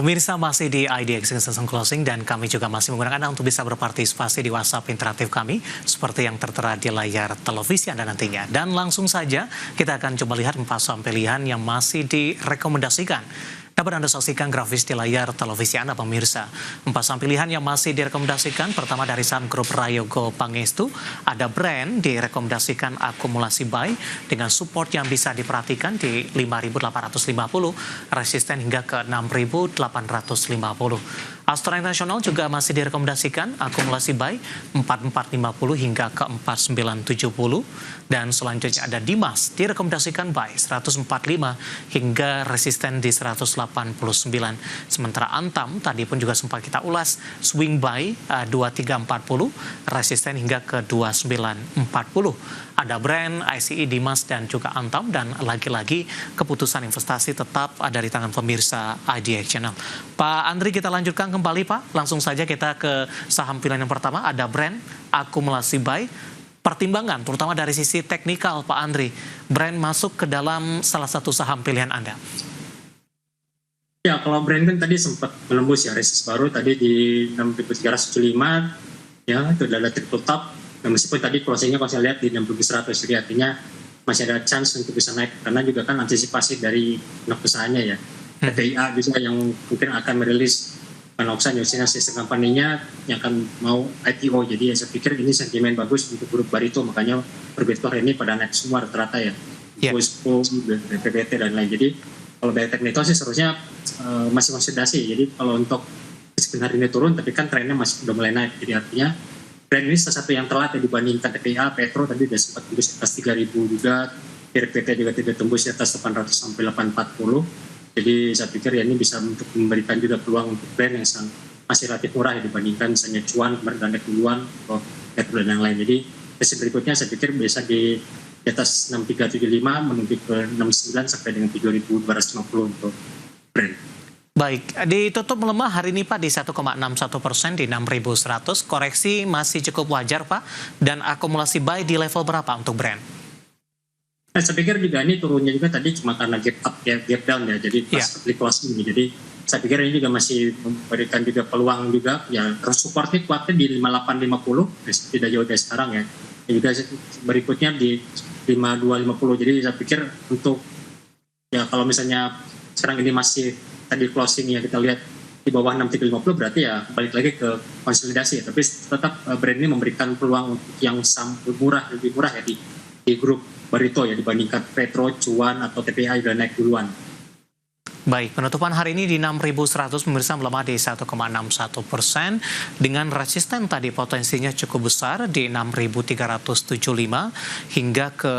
Pemirsa masih di IDX Season Closing dan kami juga masih menggunakan Anda untuk bisa berpartisipasi di WhatsApp interaktif kami seperti yang tertera di layar televisi Anda nantinya. Dan langsung saja kita akan coba lihat 4 saham pilihan yang masih direkomendasikan. Dapat Anda saksikan grafis di layar televisi Anda pemirsa. 4 saham pilihan yang masih direkomendasikan, pertama dari saham grup Prayogo Pangestu, ada brand direkomendasikan akumulasi buy dengan support yang bisa diperhatikan di 5.850, resisten hingga ke 6.850. Astra International juga masih direkomendasikan akumulasi buy 4450 hingga ke 4970, dan selanjutnya ada Dimas direkomendasikan buy 145 hingga resisten di 189. Sementara Antam tadi pun juga sempat kita ulas swing buy 2340, resisten hingga ke 2940. Ada brand ICE, Dimas dan juga Antam, dan lagi-lagi keputusan investasi tetap ada di tangan pemirsa IDX Channel. Pak Andri, kita lanjutkan kembali Pak. Langsung saja kita ke saham pilihan yang pertama, ada brand akumulasi buy. Pertimbangan terutama dari sisi teknikal Pak Andri, brand masuk ke dalam salah satu saham pilihan Anda. Ya, kalau brand kan tadi sempat menembus ya resist baru tadi di 6.375, ya itu adalah triple top. Dan meskipun tadi closingnya kalau saya lihat di 6.100, jadi artinya masih ada chance untuk bisa naik karena juga kan antisipasi dari anak usahanya ya. TPIA juga yang mungkin akan merilis penoksan Yosina sistem kampanyenya yang akan mau IPO. Jadi saya pikir ini sentimen bagus untuk grup Barito, makanya Perbito hari ini pada naik semua rata-rata ya. Puspo, PPT dan lain. Jadi kalau dari teknikal sih seharusnya masih konsolidasi. Jadi kalau untuk sebenarnya ini turun, tapi kan trennya masih udah mulai naik. Jadi artinya brand ini salah satu yang telat ya dibandingkan TPA, Petro tadi sudah sempat tembus atas 3.000 juga, PT juga tidak tembus di atas 800 sampai 840. Jadi saya pikir ya ini bisa untuk memberikan juga peluang untuk brand yang masih relatif murah ya dibandingkan misalnya Cuan, kemarin duluan, atau Petro dan yang lain. Jadi sesi berikutnya saya pikir bisa di atas 6.375 menuju ke 69 sampai dengan 7.250 untuk brand. Baik, ditutup melemah hari ini Pak di 1,61% di 6.100. Koreksi masih cukup wajar Pak, dan akumulasi buy di level berapa untuk brand? Nah, saya pikir juga ini turunnya juga tadi cuma karena gap up ya, gap down ya, jadi pas closing ini. Jadi saya pikir ini juga masih memberikan juga peluang juga ya, supportnya kuatnya di 5850, tidak jauh dari sekarang ya. Dan juga berikutnya di 5250. Jadi saya pikir untuk ya kalau misalnya sekarang ini masih tadi closing ya kita lihat di bawah 6.350, berarti ya balik lagi ke konsolidasi ya. Tapi tetap brand ini memberikan peluang untuk yang lebih murah ya di grup Barito ya dibandingkan Petro, Cuan atau TPI udah naik duluan. Baik, penutupan hari ini di 6.100 pemirsa melemah di 1,61% dengan resisten tadi potensinya cukup besar di 6.375 hingga ke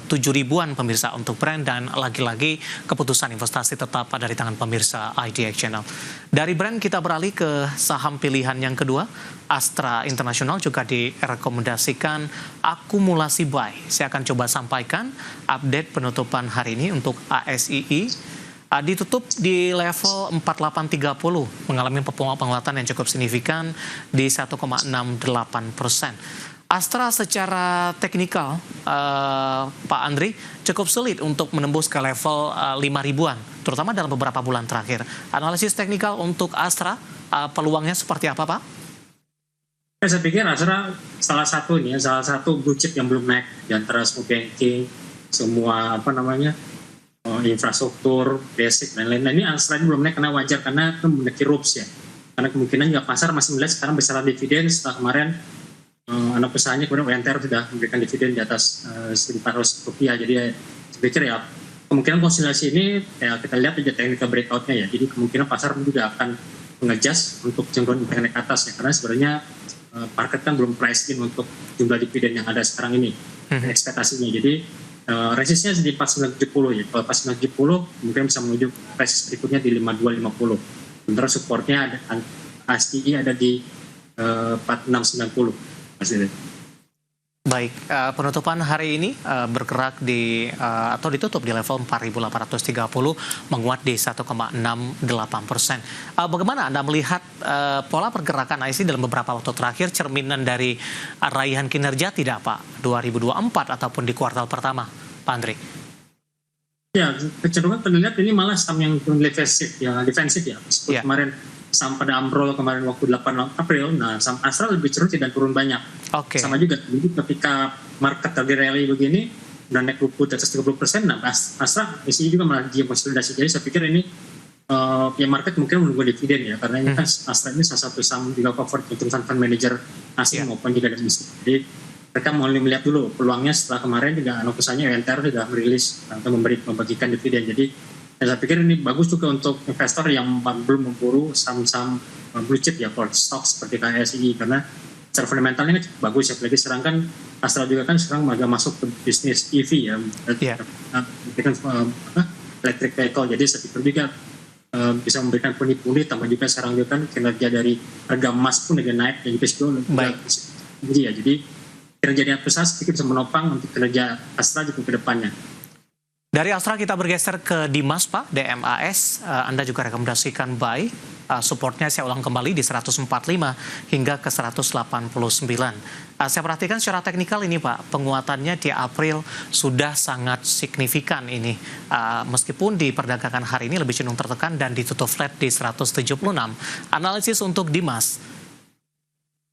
7.000-an pemirsa untuk brand, dan lagi-lagi keputusan investasi tetap ada di tangan pemirsa IDX Channel. Dari brand kita beralih ke saham pilihan yang kedua, Astra International juga direkomendasikan akumulasi buy. Saya akan coba sampaikan update penutupan hari ini untuk ASII. Ditutup di level 4830, mengalami penguatan yang cukup signifikan di 1,68%. Astra secara teknikal, Pak Andri, cukup sulit untuk menembus ke level 5.000-an, terutama dalam beberapa bulan terakhir. Analisis teknikal untuk Astra, peluangnya seperti apa, Pak? Saya pikir Astra salah satu blue chip yang belum naik di antara semua banking, semua infrastruktur, basic dan lain-lain. Ini Astra ini belum naik karena wajar, karena itu mendaki ropes ya. Karena kemungkinan juga pasar masih melihat sekarang besaran dividen setelah kemarin anak usahanya kemudian UNTR sudah memberikan dividen di atas Rp1.400. Jadi saya pikir ya kemungkinan konsolidasi ini ya kita lihat aja teknikal breakout-nya ya. Jadi kemungkinan pasar juga akan mengejas untuk cenderung naik ke atas ya, karena sebenarnya market kan belum price in untuk jumlah dividen yang ada sekarang ini ekspektasinya. Jadi resistnya di 4970 ya. Kalau 4970 mungkin bisa menuju resist berikutnya di 5250. Sementara supportnya ada ASTI ada di 4690. Baik, penutupan hari ini bergerak atau ditutup di level 4.830, menguat di 1,68%. Bagaimana Anda melihat pola pergerakan IC dalam beberapa waktu terakhir, cerminan dari raihan kinerja tidak Pak 2024 ataupun di kuartal pertama, Pak Andri? Ya, kecenderungan terlihat ini malah saham yang defensif ya. Seperti kemarin saham pada Amrol kemarin waktu 8 April, nah saham Astra lebih cenderung tidak turun banyak. Sama juga, jadi ketika market lagi rally begini, dan naik luput atas 30%, nah Astra isinya juga malah dia konsolidasi. Jadi saya pikir ini ya market mungkin menunggu dividen ya, karena ini kan Astra ini salah satu saham juga cover untuk fund manager asing maupun juga domestik. Jadi mereka mau melihat dulu peluangnya setelah kemarin juga perusahaannya UNTR sudah merilis atau membagikan dividen. Jadi saya pikir ini bagus juga untuk investor yang belum memburu saham-saham blue chip ya, core stock seperti KSI, karena secara fundamentalnya cukup bagus ya. Apalagi sekarang kan Astra juga kan sekarang agak masuk ke bisnis EV ya, electric vehicle. Jadi saya pikir juga bisa memberikan pundi-pundi, tambah juga sekarang juga kan kinerja dari harga emas pun juga naik dan juga jadi kinerja perusahaan sedikit bisa menopang untuk kinerja Astra juga ke depannya. Dari Astra kita bergeser ke Dimas, Pak, DMAS. Anda juga rekomendasikan buy. Supportnya saya ulang kembali di 145 hingga ke 189. Saya perhatikan secara teknikal ini, Pak, penguatannya di April sudah sangat signifikan ini. Meskipun di perdagangan hari ini lebih cenderung tertekan dan ditutup flat di 176. Analisis untuk Dimas.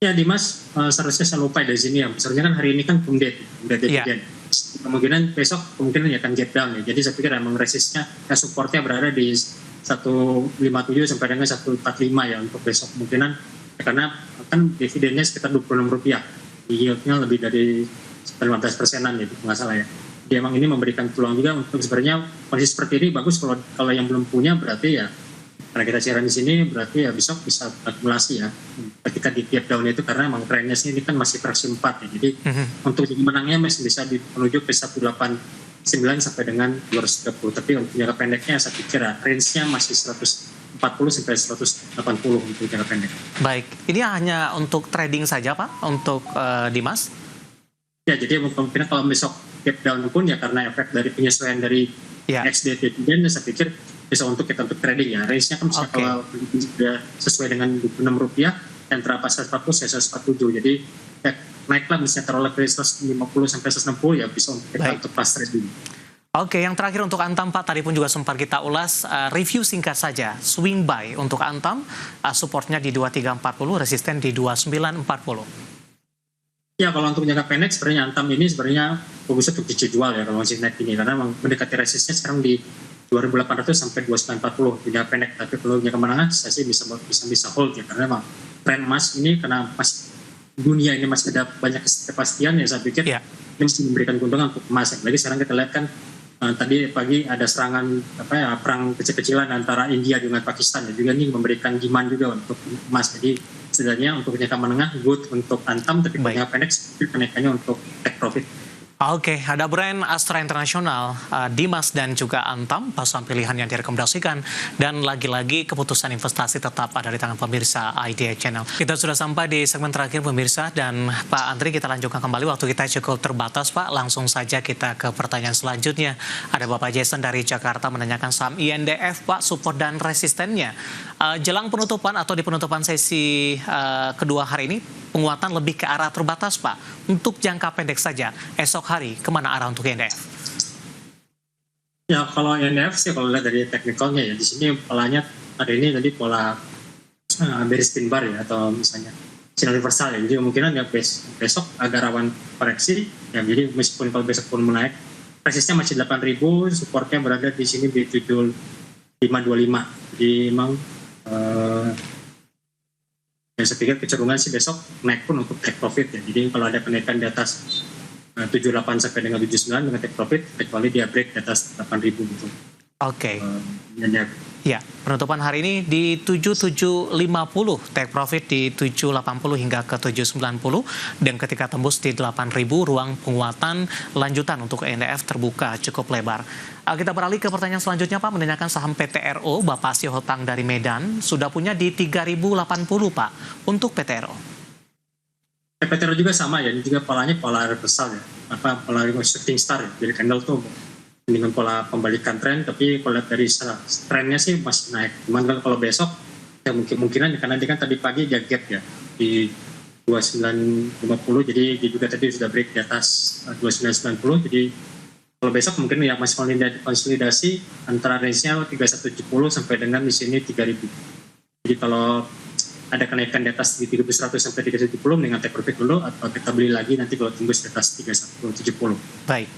Ya, Dimas, seharusnya saya lupa dari sini ya. Seharusnya kan hari ini kan dividen. Kemungkinan besok ya akan gap down ya. Jadi saya pikir memang resistnya, supportnya berada di 157 sampai dengan 145 ya untuk besok. Kemungkinan ya, karena kan dividennya sekitar Rp26. Yieldnya lebih dari 15%-an ya, nggak salah ya. Jadi memang ini memberikan peluang juga untuk sebenarnya kondisi seperti ini bagus kalau yang belum punya berarti ya. Karena kita siaran di sini berarti ya besok bisa akumulasi ya ketika di gap down itu, karena memang trennya ini kan masih fraksi 4 ya. Jadi untuk menangnya masih bisa menuju ke 189 sampai dengan 230. Tapi untuk jangka pendeknya saya pikir range-nya masih 140 sampai 180 untuk jangka pendek. Baik, ini hanya untuk trading saja, Pak, untuk Dimas? Ya, jadi mungkin kalau besok gap down pun ya karena efek dari penyesuaian dari XD dividen, saya pikir bisa untuk trading ya. Range-nya kan bisa kalau sudah sesuai dengan Rp26 dan terapa 140 saya 147. Jadi naiklah misalnya taruhlah dari 150 sampai 160 ya bisa untuk kita untuk pas trading. Oke, yang terakhir untuk Antam, Pak, tadi pun juga sempat kita ulas, review singkat saja, swing buy untuk Antam, supportnya di 2340, resisten di 2940. Ya, kalau untuk jangka pendek sebenarnya Antam ini sebenarnya bagusnya untuk dijual ya kalau masih naik ini, karena memang mendekati resistnya sekarang di 2.800 sampai 2.940 di jangka pendek. Tapi kalau jangka menengah saya sih bisa hold ya, karena memang tren emas ini karena dunia ini masih ada banyak kepastian ya, saya pikir ini mesti memberikan keuntungan untuk emas. Lagi sekarang kita lihat kan tadi pagi ada serangan perang kecil-kecilan antara India dengan Pakistan ya, juga ini memberikan demand juga untuk emas. Jadi setidaknya untuk jangka menengah good untuk Antam, tapi jangka pendek kenaikannya untuk take profit. Oke, ada brand Astra International, Dimas dan juga Antam, pasang pilihan yang direkomendasikan. Dan lagi-lagi keputusan investasi tetap ada di tangan pemirsa IDA Channel. Kita sudah sampai di segmen terakhir pemirsa, dan Pak Andri kita lanjutkan kembali, waktu kita cukup terbatas Pak. Langsung saja kita ke pertanyaan selanjutnya. Ada Bapak Jason dari Jakarta menanyakan saham INDF Pak, support dan resistennya. Jelang penutupan atau di penutupan sesi kedua hari ini, penguatan lebih ke arah terbatas Pak. Untuk jangka pendek saja, esok hari kemana arah untuk INDF? Ya, kalau INDF sih kalau lihat dari teknikalnya ya, di sini polanya hari ini tadi pola bearish pin bar ya, atau misalnya sinyal reversal ya. Jadi kemungkinan ya besok agak rawan koreksi ya. Jadi meskipun kalau besok pun menaik, resistnya masih 8.000, supportnya berada di sini di 7525. Jadi memang yang saya pikir kecenderungan sih besok naik pun untuk take profit ya. Jadi kalau ada kenaikan di atas 78 sampai dengan 79 dengan take profit, kecuali dia break di atas 8.000 gitu. Oke. Ya, penutupan hari ini di 7750, take profit di 780 hingga ke 790, dan ketika tembus di 8.000 ruang penguatan lanjutan untuk INDF terbuka cukup lebar. Kita beralih ke pertanyaan selanjutnya Pak, menanyakan saham PTRO, Bapak Sihohtang dari Medan, sudah punya di 3.080 Pak, untuk PTRO. PTRO juga sama ya, ini juga polanya pola reversal ya, pola shooting star ya, jadi candle tuh dengan pola pembalikan tren, tapi kalau dari trennya sih masih naik. Cuman kalau besok ya mungkinan karena dia kan tadi pagi dia gap ya di 2950, jadi dia juga tadi sudah break di atas 2990, jadi Kalau besok mungkin ya masih konsolidasi antara range-nya 3170 sampai dengan di sini 3000. Jadi kalau ada kenaikan di atas di 3100 sampai 370 dengan take profit dulu, atau kita beli lagi nanti kalau tembus di atas 3170. Baik.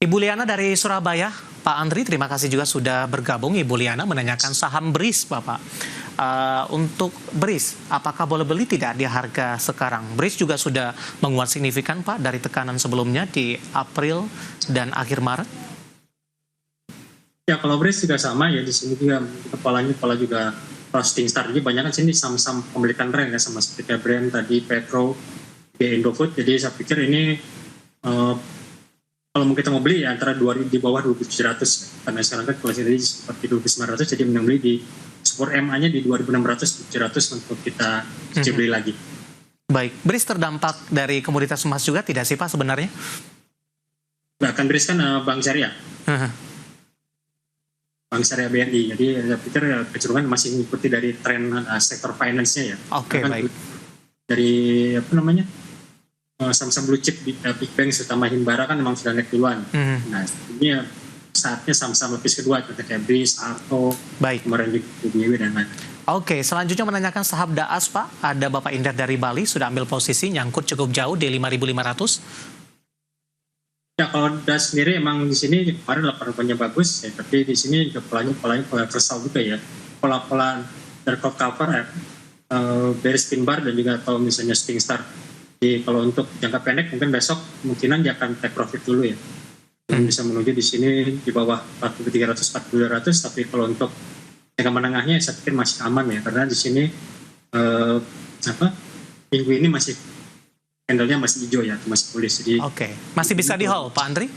Ibu Liana dari Surabaya, Pak Andri, terima kasih juga sudah bergabung. Ibu Liana menanyakan saham BRIS, Bapak. Untuk BRIS, apakah boleh beli tidak di harga sekarang? BRIS juga sudah menguat signifikan, Pak, dari tekanan sebelumnya di April dan akhir Maret. Ya, kalau BRIS juga sama ya, di sini juga kepala juga roasting star. Jadi banyak kan sini saham-saham pemilikan tren ya, sama seperti brand tadi, Petro, di Indofood. Jadi saya pikir ini kalau kita mau beli ya antara di bawah 2.700, karena sekarang kan kelasnya tadi seperti 2.900, jadi mending beli di support MA-nya di 2.600, 700 untuk kita beli lagi. Baik, BRIS terdampak dari komoditas emas juga tidak sih Pak sebenarnya? Bahkan BRIS kan Bank Syariah. Bank Syariah BNI, jadi saya pikir kecenderungan masih mengikuti dari tren sektor finance-nya ya. Oke, baik. Dari apa namanya? Saham-saham blue chip di Big Bank terutama Himbara kan memang sudah naik duluan. Nah, ini saatnya saham-saham lapis kedua seperti BRIS, Arto, kemarin juga BW dan lain. Oke, selanjutnya menanyakan saham DAAS, Pak. Ada Bapak Indra dari Bali sudah ambil posisi nyangkut cukup jauh di 5.500. Ya, kalau DAAS sendiri emang di sini kemarin laporannya bagus ya, tapi di sini polanya kesal juga ya. Pola-pola dari cover bearish pin bar dan juga atau misalnya swing star. Jadi kalau untuk jangka pendek mungkin besok kemungkinan dia akan take profit dulu ya. Bisa menuju di sini di bawah 4.300, 4.200, tapi kalau untuk jangka menengahnya saya pikir masih aman ya, karena di sini minggu ini masih candle-nya masih hijau ya, masih bullish. Jadi masih bisa di hold Pak Andri?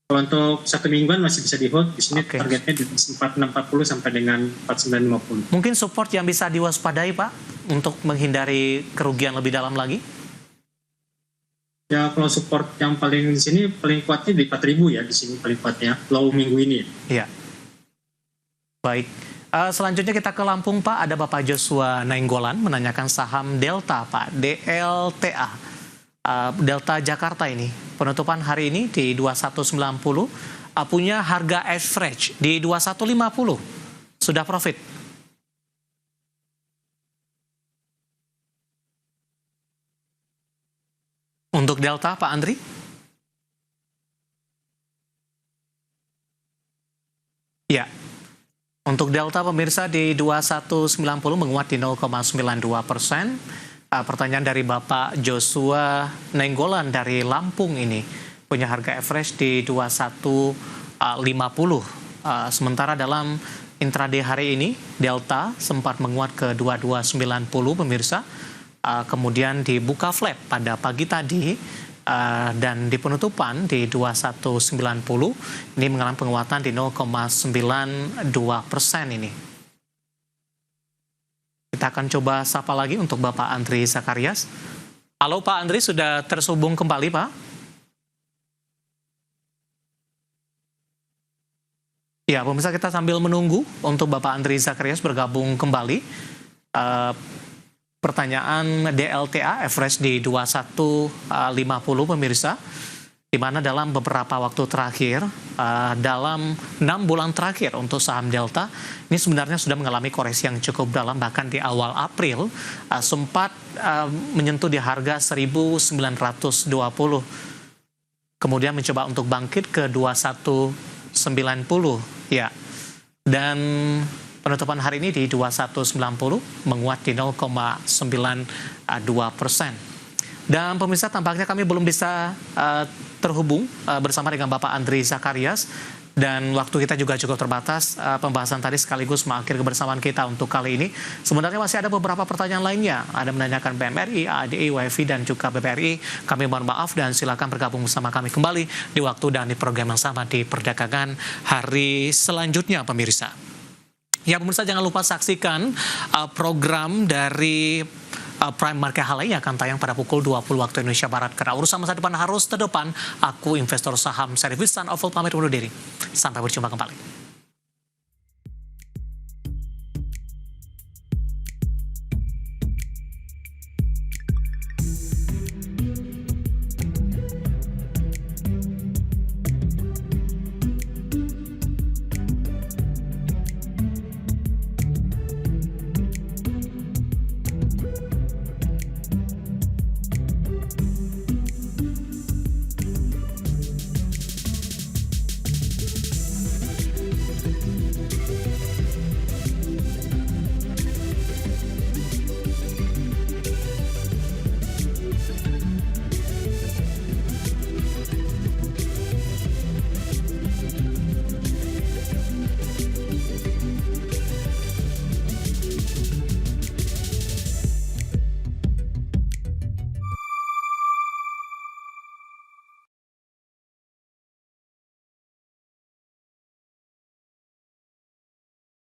Kalau untuk satu mingguan masih bisa di hold. Di sini targetnya di 4640 sampai dengan 4950. Mungkin support yang bisa diwaspadai Pak untuk menghindari kerugian lebih dalam lagi? Ya, kalau support yang paling di sini paling kuatnya di 4.000 ya, di sini paling kuatnya low minggu ini. Iya. Baik. Selanjutnya kita ke Lampung, Pak. Ada Bapak Joshua Nainggolan menanyakan saham Delta, Pak. DLTA. Delta Jakarta ini. Penutupan hari ini di 2190. Punya harga average di 2150. Sudah profit. Untuk Delta, Pak Andri? Ya. Untuk Delta pemirsa di 2190 menguat di 0,92%. Pertanyaan dari Bapak Joshua Nainggolan dari Lampung ini. Punya harga average di 2150. Sementara dalam intraday hari ini, Delta sempat menguat ke 2290 pemirsa. Kemudian dibuka flat pada pagi tadi dan di penutupan di 2190 ini mengalami penguatan di 0,92% ini. Kita akan coba sapa lagi untuk Bapak Andri Zakarias. Halo Pak Andri, sudah tersambung kembali Pak? Ya, pemirsa kita sambil menunggu untuk Bapak Andri Zakarias bergabung kembali. Pertanyaan DLTA average di 2150 pemirsa, di mana dalam beberapa waktu terakhir, dalam 6 bulan terakhir untuk saham Delta, ini sebenarnya sudah mengalami koreksi yang cukup dalam, bahkan di awal April sempat menyentuh di harga 1.920, kemudian mencoba untuk bangkit ke 2190, ya, dan penutupan hari ini di 2190 menguat di 0,92%. Dan pemirsa, tampaknya kami belum bisa terhubung bersama dengan Bapak Andri Zakarias. Dan waktu kita juga cukup terbatas. Pembahasan tadi sekaligus mengakhiri kebersamaan kita untuk kali ini. Sebenarnya masih ada beberapa pertanyaan lainnya. Ada menanyakan BMRI, ADI, WFI, dan juga BBRI. Kami mohon maaf dan silakan bergabung bersama kami kembali di waktu dan di program yang sama di perdagangan hari selanjutnya, pemirsa. Ya pemirsa, jangan lupa saksikan program dari Prime Market Hale yang akan tayang pada pukul 20 waktu Indonesia Barat. Karena urusan masa depan harus terdepan, aku investor saham Servis San Oval pamit undur diri. Sampai berjumpa kembali.